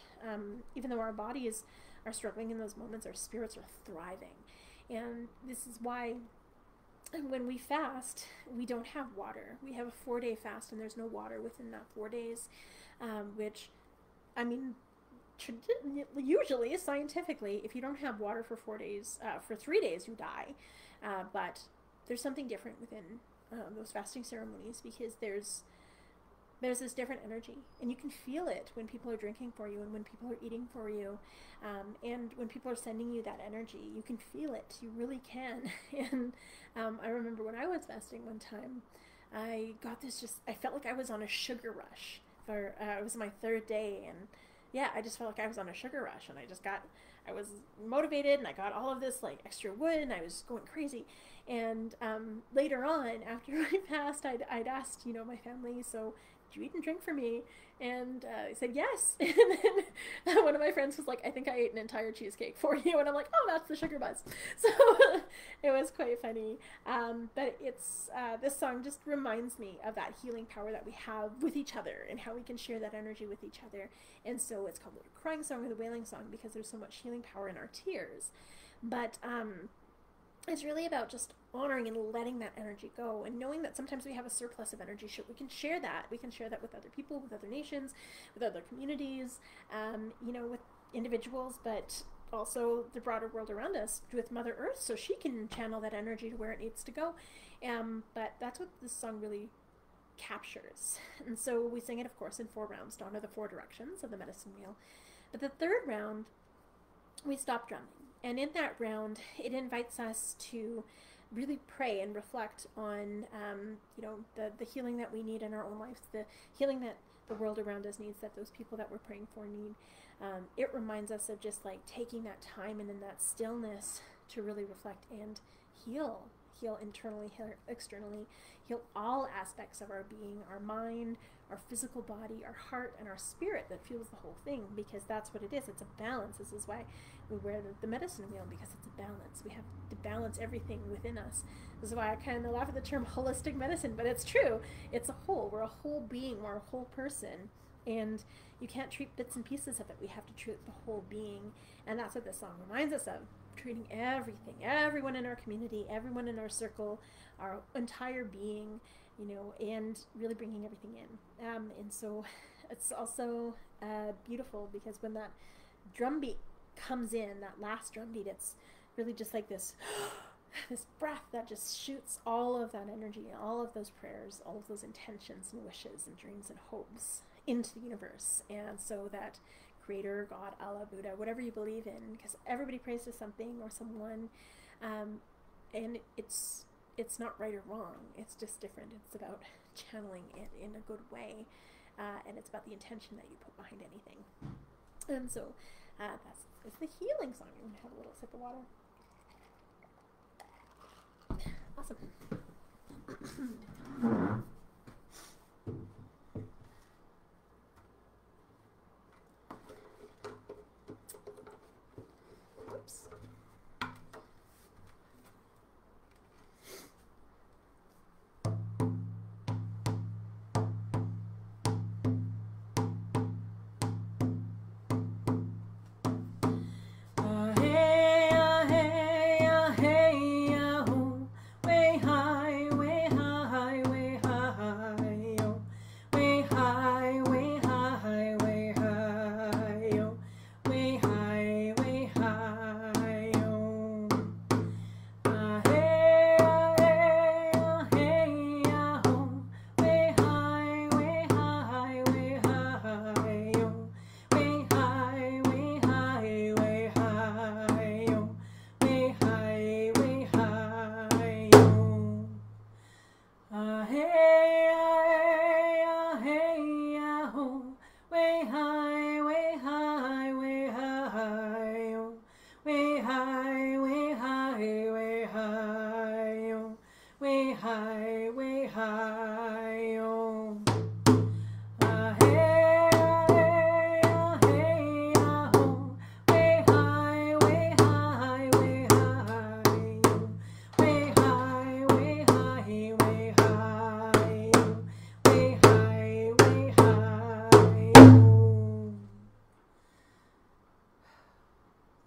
even though our bodies are struggling in those moments, our spirits are thriving. And this is why when we fast, we don't have water. We have a 4-day fast, and there's no water within that 4 days, which, I mean, usually, scientifically, if you don't have water for 4 days, for 3 days, you die. But there's something different within those fasting ceremonies, because there's this different energy, and you can feel it when people are drinking for you, and when people are eating for you, and when people are sending you that energy. You can feel it. You really can. And I remember when I was fasting one time, I got this I felt like I was on a sugar rush. It was my 3rd day, and yeah, I just felt like I was on a sugar rush, and I was motivated, and I got all of this like extra wood, and I was going crazy. And later on, after I passed, I'd asked, my family, so did you eat and drink for me? And I said yes. And then one of my friends was like, I think I ate an entire cheesecake for you. And I'm like, oh, that's the sugar buzz. So it was quite funny. But it's this song just reminds me of that healing power that we have with each other, and how we can share that energy with each other. And so it's called the crying song or the wailing song, because there's so much healing power in our tears. But it's really about just honoring and letting that energy go, and knowing that sometimes we have a surplus of energy. We can share that. We can share that with other people, with other nations, with other communities, with individuals, but also the broader world around us, with Mother Earth, so she can channel that energy to where it needs to go. But that's what this song really captures. And so we sing it, of course, in 4 rounds to honor the 4 directions of the medicine wheel. But the 3rd round, we stop drumming. And in that round, it invites us to really pray and reflect on, the healing that we need in our own lives, the healing that the world around us needs, that those people that we're praying for need. It reminds us of just like taking that time and in that stillness to really reflect and heal internally, heal externally, heal all aspects of our being, our mind, our physical body, our heart, and our spirit that fuels the whole thing, because that's what it is. It's a balance. This is why we wear the medicine wheel, because it's a balance. We have to balance everything within us. This is why I kind of laugh at the term holistic medicine, but it's true. It's a whole. We're a whole being. We're a whole person. And you can't treat bits and pieces of it. We have to treat the whole being. And that's what this song reminds us of. Treating everything, everyone in our community, everyone in our circle, our entire being, and really bringing everything in. And so it's also beautiful, because when that drum beat comes in, that last drum beat, it's really just like this this breath that just shoots all of that energy, all of those prayers, all of those intentions and wishes and dreams and hopes into the universe. And so that Creator, God, Allah, Buddha, whatever you believe in, because everybody prays to something or someone, and it's not right or wrong. It's just different. It's about channeling it in a good way, and it's about the intention that you put behind anything. And so it's the healing song. I'm gonna have a little sip of water. Awesome. Oops.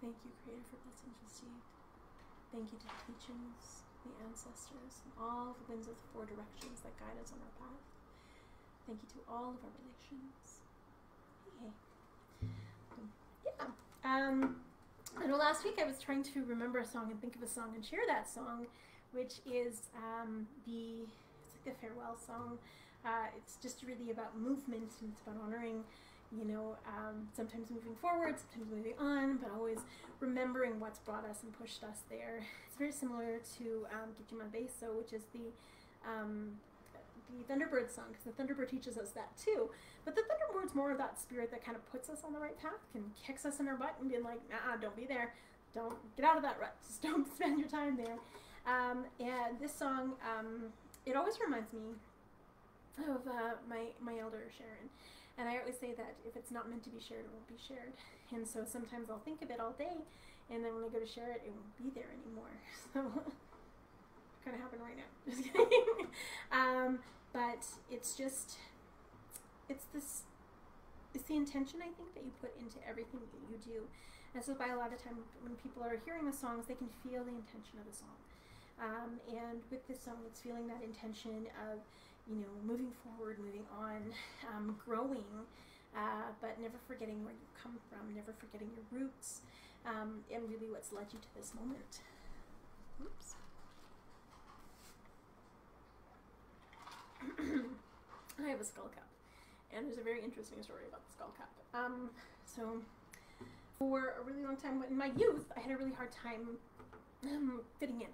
Thank you, Creator, for blessings received. Thank you to the teachings. the ancestors, and all the winds of the four directions that guide us on our path. Thank you to all of our relations. Hey. Yeah. I know last week I was trying to remember a song and think of a song and share that song, which is it's like a farewell song. It's just really about movement, and it's about honoring, sometimes moving forward, sometimes moving on, but always remembering what's brought us and pushed us there. It's very similar to Gijima Beso, which is the Thunderbird song, because the Thunderbird teaches us that too. But the Thunderbird's more of that spirit that kind of puts us on the right path, can kicks us in our butt and be like, nah, don't be there. Don't get out of that rut. Just don't spend your time there. And this song, it always reminds me of my elder Sharon. And I always say that if it's not meant to be shared, it won't be shared. And so sometimes I'll think of it all day, and then when I go to share it, it won't be there anymore. So kind of happened right now. Just kidding. But it's the intention, I think, that you put into everything that you do. And so by a lot of time when people are hearing the songs, they can feel the intention of the song. And with this song, it's feeling that intention of, moving forward, moving on, growing, but never forgetting where you come from, never forgetting your roots, and really what's led you to this moment. Oops. I have a skull cap, and there's a very interesting story about the skull cap. So for a really long time, in my youth, I had a really hard time fitting in.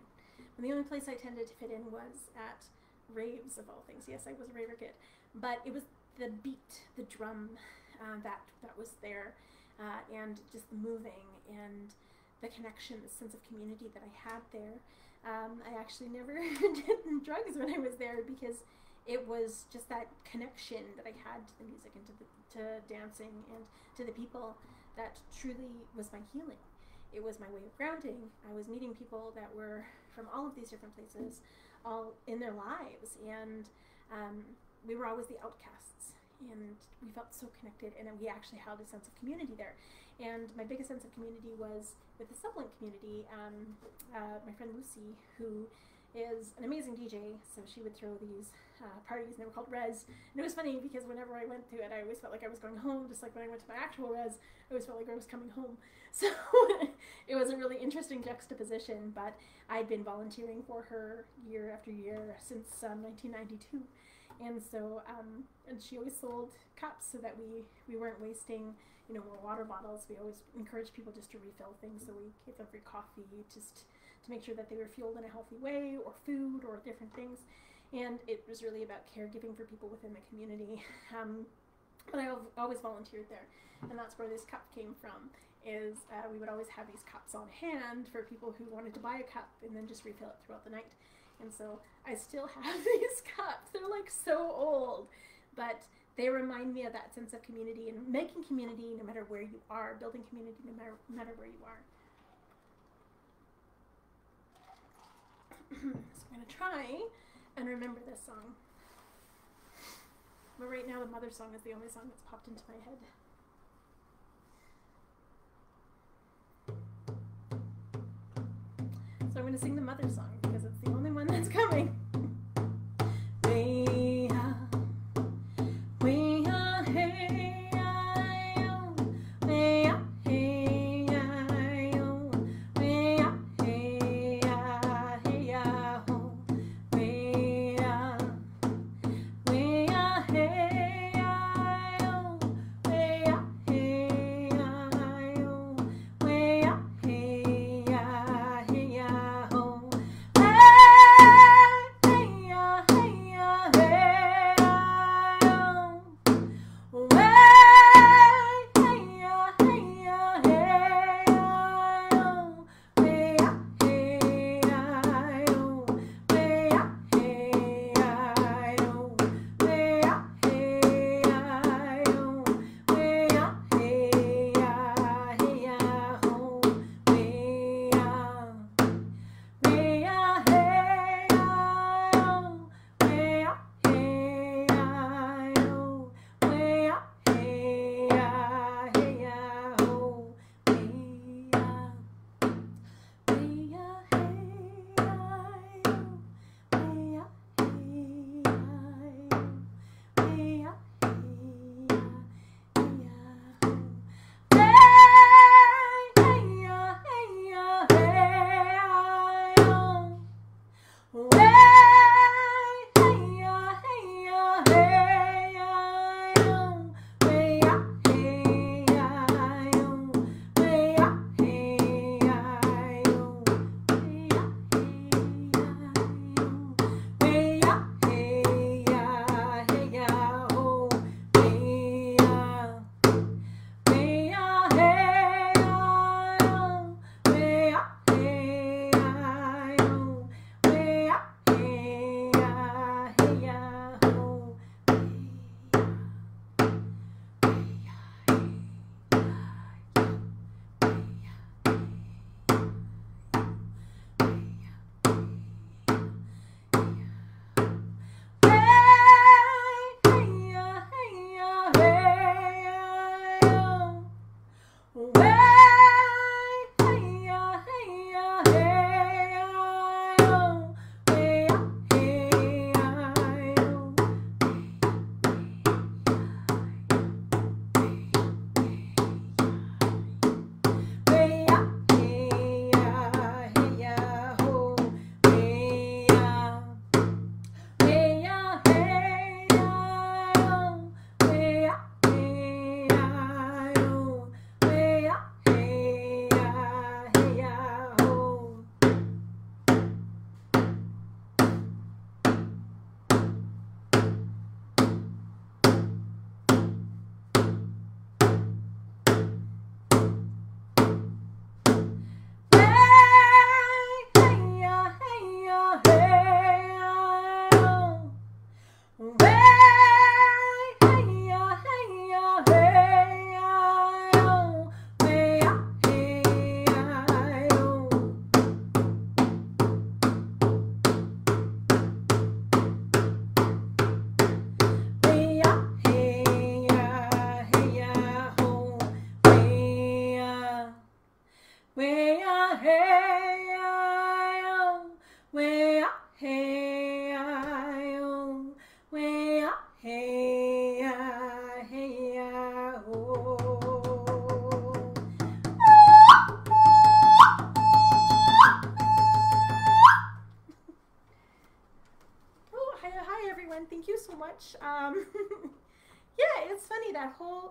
And the only place I tended to fit in was at raves, of all things. Yes, I was a raver kid, but it was the beat, the drum that was there, and just the moving and the connection, the sense of community that I had there. I actually never did drugs when I was there, because it was just that connection that I had to the music and to dancing and to the people that truly was my healing. It was my way of grounding. I was meeting people that were from all of these different places, all in their lives, and we were always the outcasts, and we felt so connected, and we actually held a sense of community there. And my biggest sense of community was with the Sublink community. My friend Lucy, who is an amazing DJ, so she would throw these parties, and they were called Res. And it was funny because whenever I went to it, I always felt like I was going home, just like when I went to my actual Res, I always felt like I was coming home. So it was a really interesting juxtaposition, but I'd been volunteering for her year after year since 1992. And so, and she always sold cups so that we weren't wasting, more water bottles. We always encouraged people just to refill things, so we gave them free coffee, just to make sure that they were fueled in a healthy way, or food, or different things. And it was really about caregiving for people within the community. But I always volunteered there, and that's where this cup came from, is we would always have these cups on hand for people who wanted to buy a cup and then just refill it throughout the night. And so I still have these cups. They're like so old, but they remind me of that sense of community and making community no matter where you are, building community no matter where you are. So I'm going to try and remember this song. But right now the Mother song is the only song that's popped into my head. So I'm going to sing the Mother song because it's the only one that's coming.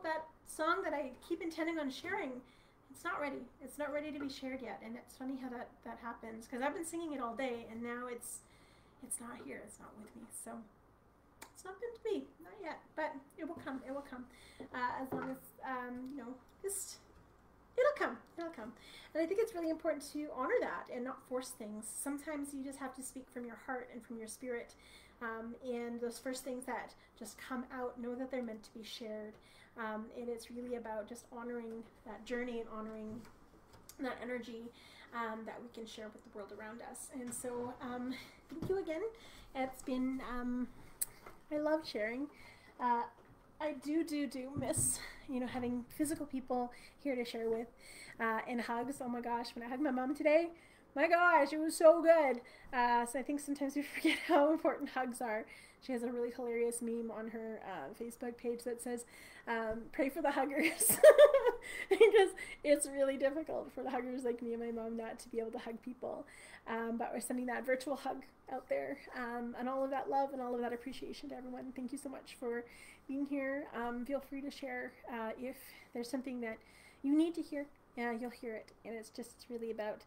that song that I keep intending on sharing, it's not ready. It's not ready to be shared yet. And it's funny how that happens, because I've been singing it all day, and now it's not here. It's not with me. So it's not meant to be, not yet, but it will come. It will come, as long as just it'll come. It'll come. And I think it's really important to honor that and not force things. Sometimes you just have to speak from your heart and from your spirit, and those first things that just come out, know that they're meant to be shared. And it's really about just honoring that journey and honoring that energy that we can share with the world around us. And so thank you again. It's been I love sharing. I do miss, having physical people here to share with, and hugs. Oh my gosh, when I hugged my mom today, my gosh, it was so good. So I think sometimes we forget how important hugs are. She has a really hilarious meme on her Facebook page that says, pray for the huggers. Because it's really difficult for the huggers like me and my mom not to be able to hug people. But we're sending that virtual hug out there, and all of that love and all of that appreciation to everyone. Thank you so much for being here. Feel free to share if there's something that you need to hear. You'll hear it. And it's just really about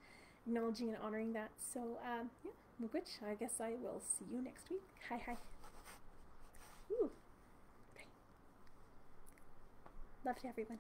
acknowledging and honoring that. So yeah, which I guess I will see you next week. Hi. Ooh. Okay. Love to everyone.